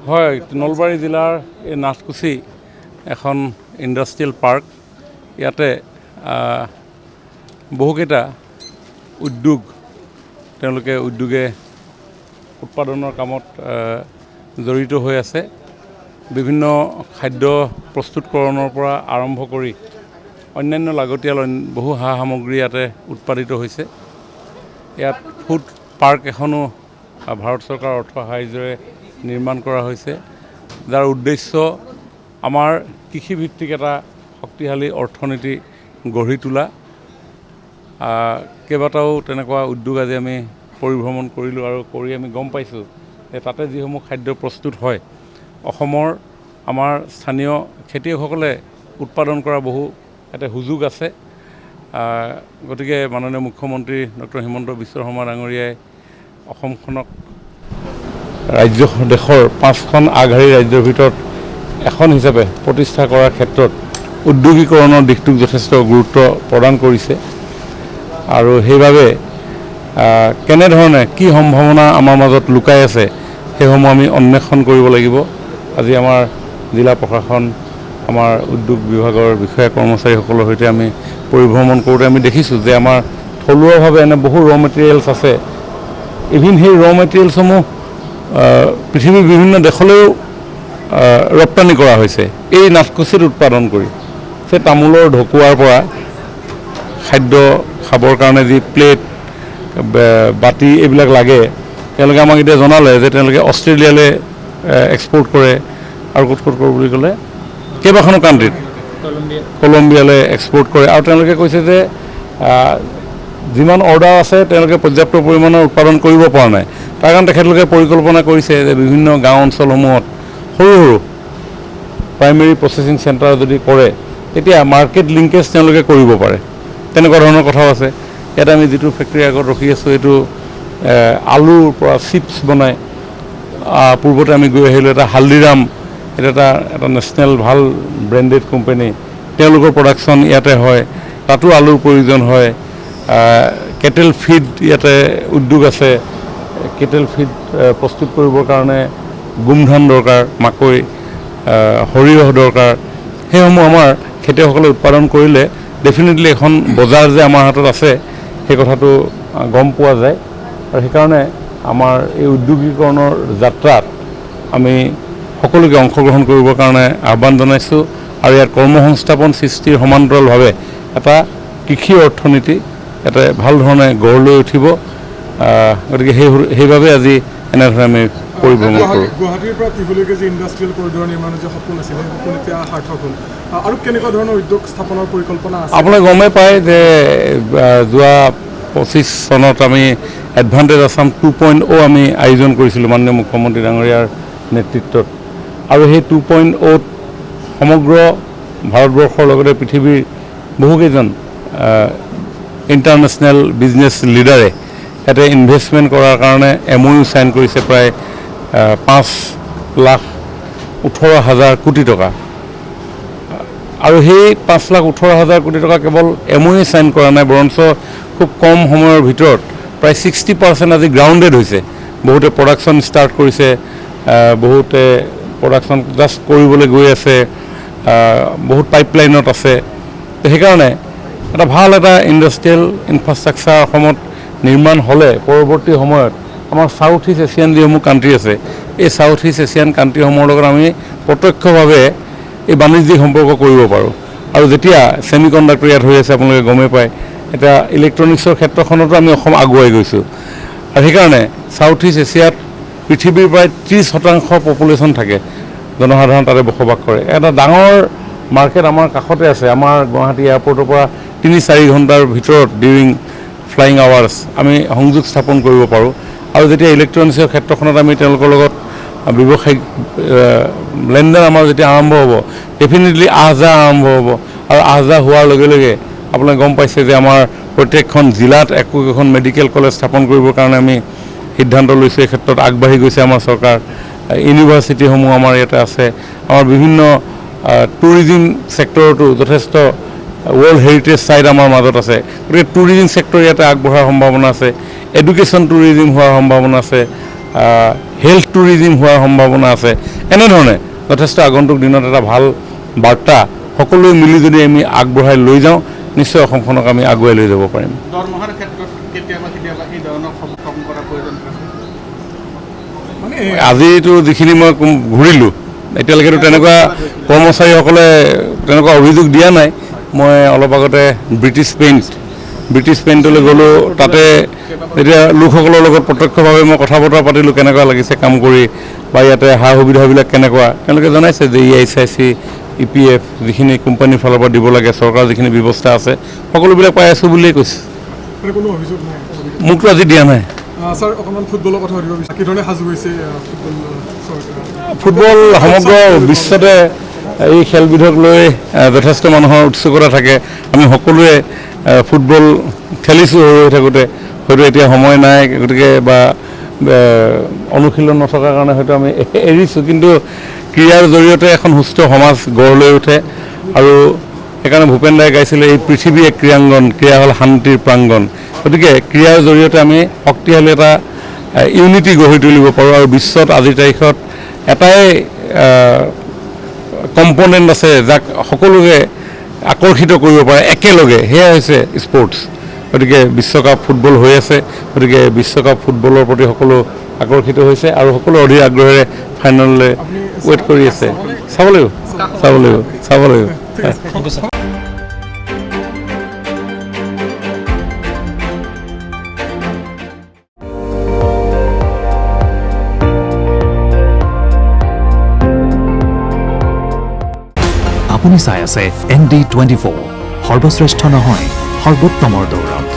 হয়, নলবাৰী জিলাৰ এই নাথকুছি এখন ইণ্ডাষ্ট্ৰিয়েল পাৰ্ক। ইয়াতে বহুকেইটা উদ্যোগে উৎপাদনৰ কামত জড়িত হৈ আছে। বিভিন্ন খাদ্য প্ৰস্তুতকৰণৰ পৰা আৰম্ভ কৰি অন্যান্য লাগতিয়াল বহু সা সামগ্ৰী ইয়াতে উৎপাদিত হৈছে। ইয়াত ফুড পাৰ্ক এখনো ভাৰত চৰকাৰৰ অৰ্থ সাহায্যৰে নিৰ্মাণ কৰা হৈছে, যাৰ উদ্দেশ্য আমাৰ কৃষিভিত্তিক এটা শক্তিশালী অৰ্থনীতি গঢ়ি তোলা। কেইবাটাও তেনেকুৱা উদ্যোগ আজি আমি পৰিভ্ৰমণ কৰিলোঁ আৰু কৰি আমি গম পাইছোঁ যে তাতে যিসমূহ খাদ্য প্ৰস্তুত হয়, অসমৰ আমাৰ স্থানীয় খেতিয়কসকলে উৎপাদন কৰা বহু ইয়াতে সুযোগ আছে। গতিকে মাননীয় মুখ্যমন্ত্ৰী ডক্টৰ হিমন্ত বিশ্ব শৰ্মা ডাঙৰীয়াই অসমখনক দেশৰ 5খন আগশাৰীৰ ৰাজ্যৰ ভিতৰত এখন হিচাপে প্ৰতিষ্ঠা কৰাৰ ক্ষেত্ৰত উদ্যোগীকৰণৰ দিশটোক যথেষ্ট গুৰুত্ব প্ৰদান কৰিছে। আৰু সেইবাবে কেনেধৰণে কি সম্ভাৱনা আমাৰ মাজত লুকাই আছে সেইসমূহ আমি অন্বেষণ কৰিব লাগিব। আজি আমাৰ জিলা প্ৰশাসন, আমাৰ উদ্যোগ বিভাগৰ বিষয়া কৰ্মচাৰীসকলৰ সৈতে আমি পৰিভ্ৰমণ কৰোঁতে আমি দেখিছোঁ যে আমাৰ থলুৱাভাৱে এনে বহু মেটেৰিয়েলছ আছে। ইভিন সেই মেটেৰিয়েলছসমূহ পৃথিৱীৰ বিভিন্ন দেশলৈও ৰপ্তানি কৰা হৈছে এই নাথকুছিত উৎপাদন কৰি। সেই তামোলৰ ঢকুৱাৰ পৰা খাদ্য খাবৰ কাৰণে যি প্লেট, বাতি এইবিলাক লাগে, তেওঁলোকে আমাক এতিয়া জনালে যে তেওঁলোকে অষ্ট্ৰেলিয়ালৈ এক্সপৰ্ট কৰে আৰু ক'ত কৰে বুলি ক'লে কেইবাখনো কাণ্ট্ৰিত, কলম্বিয়ালৈ এক্সপৰ্ট কৰে। আৰু তেওঁলোকে কৈছে যে যিমান অৰ্ডাৰ আছে তেওঁলোকে পৰ্যাপ্ত পৰিমাণৰ উৎপাদন কৰিব পৰা নাই। তাৰ কাৰণে তেখেতলোকে পৰিকল্পনা কৰিছে যে বিভিন্ন গাঁও অঞ্চলসমূহত সৰু সৰু প্ৰাইমেৰী প্ৰচেছিং চেণ্টাৰ যদি কৰে তেতিয়া মাৰ্কেট লিংকেজ তেওঁলোকে কৰিব পাৰে। তেনেকুৱা ধৰণৰ কথাও আছে। ইয়াত আমি যিটো ফেক্টৰীৰ আগত ৰখি আছোঁ, এইটো আলুৰ পৰা চিপছ বনায়। পূৰ্বতে আমি গৈ আহিলোঁ, এটা হালদিৰাম, এইটো এটা নেশ্যনেল ভাল ব্ৰেণ্ডেড কোম্পানী, তেওঁলোকৰ প্ৰডাকশ্যন ইয়াতে হয়, তাতো আলুৰ প্ৰয়োজন হয়। কেটেল ফিড ইয়াতে উদ্যোগ আছে। কেটেল ফিড প্ৰস্তুত কৰিবৰ কাৰণে গোমধান দৰকাৰ, মাকৈ, সৰিয়হ দৰকাৰ। সেইসমূহ আমাৰ খেতিয়কসকলে উৎপাদন কৰিলে ডেফিনেটলি এখন বজাৰ যে আমাৰ হাতত আছে সেই কথাটো গম পোৱা যায়। আৰু সেইকাৰণে আমাৰ এই উদ্যোগীকৰণৰ যাত্ৰাত আমি সকলোকে অংশগ্ৰহণ কৰিবৰ কাৰণে আহ্বান জনাইছোঁ। আৰু ইয়াত কৰ্মসংস্থাপন সৃষ্টিৰ সমান্তৰালভাৱে এটা কৃষি অৰ্থনীতি ইয়াতে ভাল ধৰণে গঢ় লৈ উঠিব। গতিকে সেইবাবে আজি এনেধৰণে আমি পৰিভ্ৰমণ কৰোঁ। গুৱাহাটীৰ পৰা টিহুলৈকে যি ইণ্ডাষ্ট্ৰিয়েল কৰিডৰ নিৰ্মাণৰ যে সপোন আছিল, সেই সপোন এতিয়া সাৰ্থক হ'ল। আৰু কেনেকুৱা ধৰণৰ উদ্যোগ স্থাপনৰ পৰিকল্পনা আছে? আপোনালোকে গমেই পায় যে যোৱা 25 চনত আমি এডভান্টেজ আছাম 2.0 আমি আয়োজন কৰিছিলোঁ মাননীয় মুখ্যমন্ত্ৰী ডাঙৰীয়াৰ নেতৃত্বত। আৰু সেই 2.0ত সমগ্ৰ ভাৰতবৰ্ষৰ লগতে পৃথিৱীৰ বহুকেইজন ইণ্টাৰনেশ্যনেল বিজনেছ লিডাৰে ইয়াতে ইনভেষ্টমেণ্ট কৰাৰ কাৰণে MOU চাইন কৰিছে প্ৰায় 5,18,000 কোটি টকা। আৰু সেই 5,18,000 কোটি টকা কেৱল MOU চাইন কৰা নাই, বৰঞ্চ খুব কম সময়ৰ ভিতৰত প্ৰায় 60% আজি গ্ৰাউণ্ডেড হৈছে। বহুতে প্ৰডাকশ্যন ষ্টাৰ্ট কৰিছে, বহুতে প্ৰডাকশ্যন জাষ্ট কৰিবলৈ গৈ আছে, বহুত পাইপলাইনত আছে। সেইকাৰণে এটা ভাল এটা ইণ্ডাষ্ট্ৰিয়েল ইনফ্ৰাষ্ট্ৰাকচাৰ অসমত নিৰ্মাণ হ'লে পৰৱৰ্তী সময়ত আমাৰ ছাউথ ইষ্ট এছিয়ান যিসমূহ কাণ্ট্ৰি আছে, এই ছাউথ ইষ্ট এছিয়ান কাণ্ট্ৰিসমূহৰ লগত আমি প্ৰত্যক্ষভাৱে এই বাণিজ্যিক সম্পৰ্ক কৰিব পাৰোঁ। আৰু যেতিয়া ছেমি কণ্ডাক্টৰ ইয়াত হৈ আছে, আপোনালোকে গমেই পায়, এতিয়া ইলেক্ট্ৰনিক্সৰ ক্ষেত্ৰখনতো আমি অসম আগুৱাই গৈছোঁ। আৰু সেইকাৰণে ছাউথ ইষ্ট এছিয়াত পৃথিৱীৰ প্ৰায় 30% পপুলেশ্যন থাকে, জনসাধাৰণ তাতে বসবাস কৰে। এটা ডাঙৰ মাৰ্কেট আমাৰ কাষতে আছে। আমাৰ গুৱাহাটী এয়াৰপৰ্টৰ পৰা 3-4 ঘণ্টাৰ ভিতৰত ডিউৰিং ফ্লাইং আৱাৰ্ছ আমি সংযোগ স্থাপন কৰিব পাৰোঁ। আৰু যেতিয়া ইলেক্ট্ৰনিক্সৰ ক্ষেত্ৰখনত আমি তেওঁলোকৰ লগত ব্যৱসায়িক লেনদেন আমাৰ যেতিয়া আৰম্ভ হ'ব, ডেফিনেটলি আহ-যাহ আৰম্ভ হ'ব। আৰু আহ-যাহ হোৱাৰ লগে লগে আপোনালোকে গম পাইছে যে আমাৰ প্ৰত্যেকখন জিলাত একোখন মেডিকেল কলেজ স্থাপন কৰিবৰ কাৰণে আমি সিদ্ধান্ত লৈছোঁ। এই ক্ষেত্ৰত আগবাঢ়ি গৈছে আমাৰ চৰকাৰ। ইউনিভাৰ্চিটিসমূহ আমাৰ ইয়াতে আছে। আমাৰ বিভিন্ন টুৰিজিম ছেক্টৰতো যথেষ্ট ৱৰ্ল্ড হেৰিটেজ চাইট আমাৰ মাজত আছে। গতিকে টুৰিজিম ছেক্টৰ ইয়াতে আগবঢ়াৰ সম্ভাৱনা আছে, এডুকেশ্যন টুৰিজিম হোৱাৰ সম্ভাৱনা আছে। হেল্থ টুৰিজিম হোৱাৰ সম্ভাৱনা আছে। এনেধৰণে যথেষ্ট আগন্তুক দিনত এটা ভাল বাৰ্তা সকলোৱে মিলি যদি আমি আগবঢ়াই লৈ যাওঁ, নিশ্চয় অসমখনক আমি আগুৱাই লৈ যাব পাৰিম। দৰমহাৰ ক্ষেত্ৰত কেতিয়াবা এই ধৰণৰ কম কৰাৰ প্ৰয়োজন আছে। মানে আজিতো যিখিনি মই ঘূৰিলোঁ, এতিয়ালৈকেতো তেনেকুৱা কৰ্মচাৰীসকলে তেনেকুৱা অভিযোগ দিয়া নাই। মই অলপ আগতে ব্ৰিটিছ পেইণ্টলৈ গ'লোঁ, তাতে এতিয়া লোকসকলৰ লগত প্ৰত্যক্ষভাৱে মই কথা বতৰা পাতিলোঁ, কেনেকুৱা লাগিছে কাম কৰি বা ইয়াতে সা সুবিধাবিলাক কেনেকুৱা। তেওঁলোকে জনাইছে যে EICIC, EPF যিখিনি কোম্পানীৰ ফালৰ পৰা দিব লাগে, চৰকাৰৰ যিখিনি ব্যৱস্থা আছে সকলোবিলাক পাই আছোঁ বুলিয়েই কৈছে। মানে কোনো অভিযোগ নাই। মোকতো আজি দিয়া নাই। ছাৰ অকণমান ফুটবলৰ কথা সুধিব বিচাৰিছোঁ, কি ধৰণে সাজু হৈছে ফুটবল চৰকাৰ? ফুটবল সমগ্ৰ বিশ্বতে এই খেলবিধক লৈ যথেষ্ট মানুহৰ উৎসুকতা থাকে। আমি সকলোৱে ফুটবল খেলিছোঁ হৈ থাকোঁতে, হয়তো এতিয়া সময় নাই গতিকে বা অনুশীলন নথকাৰ কাৰণে হয়তো আমি এৰিছোঁ, কিন্তু ক্ৰীড়াৰ জৰিয়তে এখন সুস্থ সমাজ গঢ় লৈ উঠে। আৰু সেইকাৰণে ভূপেন দাই গাইছিলে, এই পৃথিৱী এক ক্ৰীড়াংগন, ক্ৰীড়া হ'ল শান্তিৰ প্ৰাংগণ। গতিকে ক্ৰীড়াৰ জৰিয়তে আমি শক্তিশালী এটা ইউনিটি গঢ়ি তুলিব পাৰোঁ। আৰু বিশ্বত আজিৰ তাৰিখত এটাই কম্পনেণ্ট আছে যাক সকলোকে আকৰ্ষিত কৰিব পাৰে একেলগে, সেয়া হৈছে স্পৰ্টছ। গতিকে বিশ্বকাপ ফুটবল হৈ আছে, গতিকে বিশ্বকাপ ফুটবলৰ প্ৰতি সকলো আকৰ্ষিত হৈছে আৰু সকলো অধীৰ আগ্ৰহেৰে ফাইনেললৈ ৱেইট কৰি আছে। চাব লাগিব। আপুনি চাই আছে ND24, সৰ্বশ্ৰেষ্ঠ নহয় সৰ্বোত্তমৰ দৌৰত।